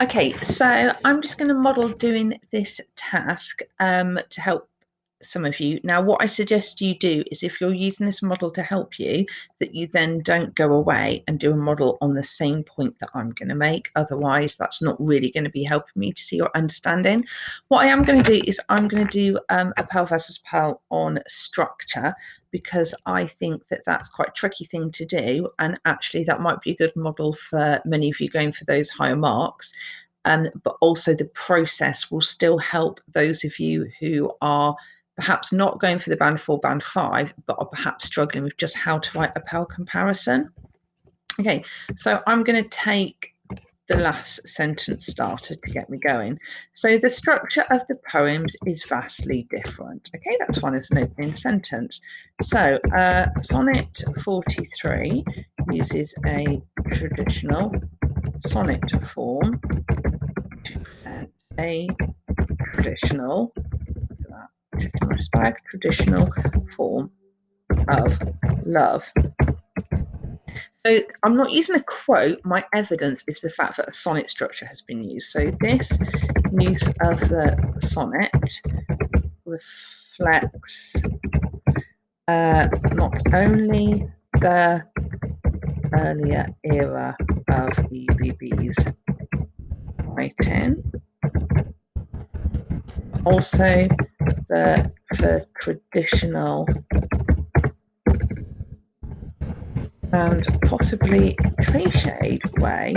Okay, so I'm just going to model doing this task to help some of you. Now, what I suggest you do is if you're using this model to help you, that you then don't go away and do a model on the same point that I'm going to make. Otherwise, that's not really going to be helping me to see your understanding. What I am going to do is I'm going to do a Pell versus Pell on structure, because I think that that's quite a tricky thing to do. And actually, that might be a good model for many of you going for those higher marks. But also the process will still help those of you who are perhaps not going for the band 4, band 5, but are perhaps struggling with just how to write a Pell comparison. Okay, so I'm going to take the last sentence starter to get me going. So the structure of the poems is vastly different. Okay, that's fine as an opening sentence. So sonnet 43 uses a traditional sonnet form to present a traditional form of love. So I'm not using a quote. My evidence is the fact that a sonnet structure has been used. So this use of the sonnet reflects not only the earlier era of EBB's writing, also the traditional and possibly cliched way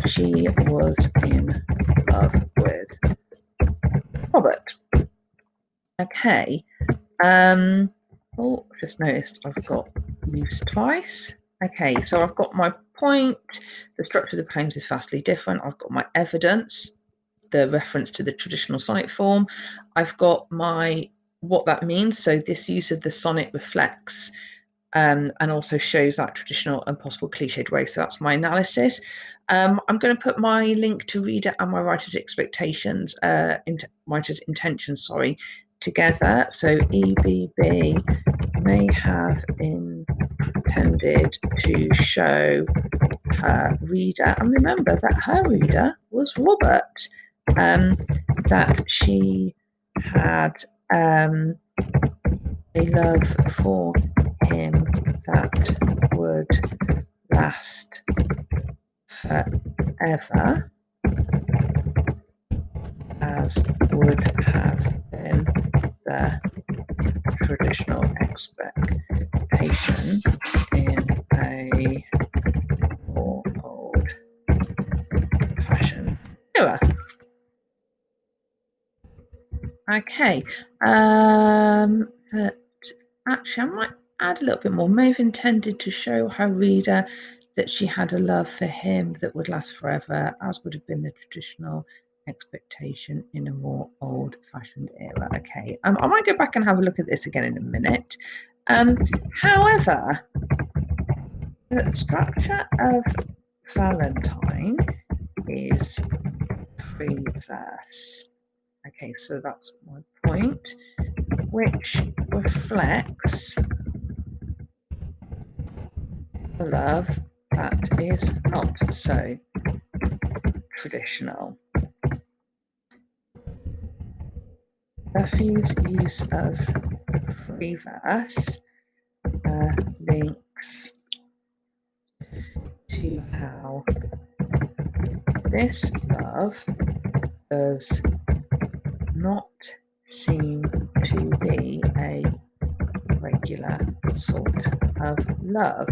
she was in love with Robert. Okay. Oh, just noticed I've got use twice. Okay, so I've got my point. The structure of the poems is vastly different. I've got my evidence, the reference to the traditional sonnet form. I've got my what that means. So this use of the sonnet reflects and also shows that traditional and possible cliched way. So that's my analysis. I'm going to put my link to reader and my writer's expectations, writer's intentions, together. So EBB may have intended to show her reader, and remember that her reader was Robert, that she had a love for him that would last forever, as would have been the traditional expectation in a more old-fashioned era. Okay, that actually I might add a little bit more. May have intended to show her reader that she had a love for him that would last forever, as would have been the traditional expectation in a more old-fashioned era. Okay, I might go back and have a look at this again in a minute. However, the structure of Valentine is free verse. Okay, so that's my point, which reflects a love that is not so traditional. Duffy's use of free verse links to how this love does not seem to be a regular sort of love,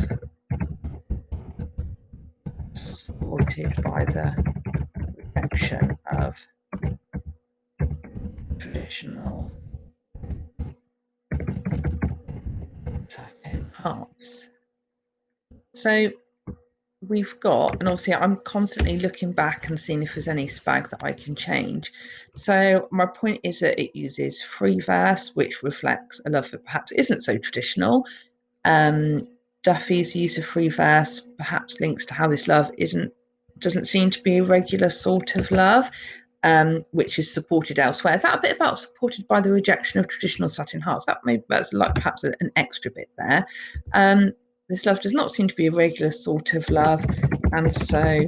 supported by the rejection of traditional satin hearts. So we've got, and obviously I'm constantly looking back and seeing if there's any spag that I can change. So my point is that it uses free verse, which reflects a love that perhaps isn't so traditional. Duffy's use of free verse perhaps links to how this love doesn't seem to be a regular sort of love, which is supported elsewhere. That bit about supported by the rejection of traditional satin hearts, that's like perhaps an extra bit there. This love does not seem to be a regular sort of love, and so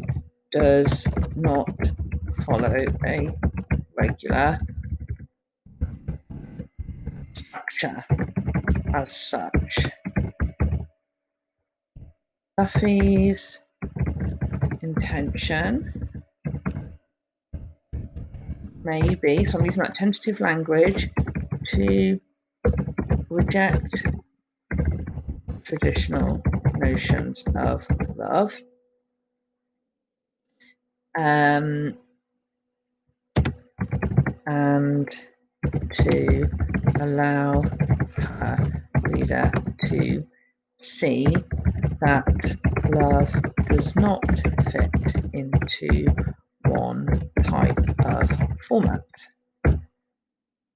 does not follow a regular structure as such. Buffy's intention may be, so I'm using that tentative language, to reject traditional notions of love, and to allow her reader to see that love does not fit into one type of format.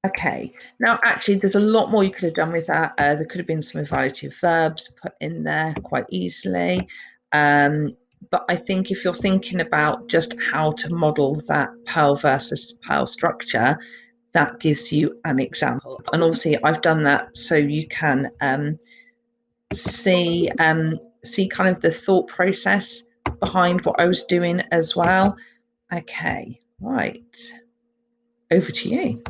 Okay, now actually there's a lot more you could have done with that. There could have been some evaluative verbs put in there quite easily. But I think if you're thinking about just how to model that Pearl versus Pearl structure, that gives you an example. And obviously I've done that so you can see kind of the thought process behind what I was doing as well. Okay, right, over to you.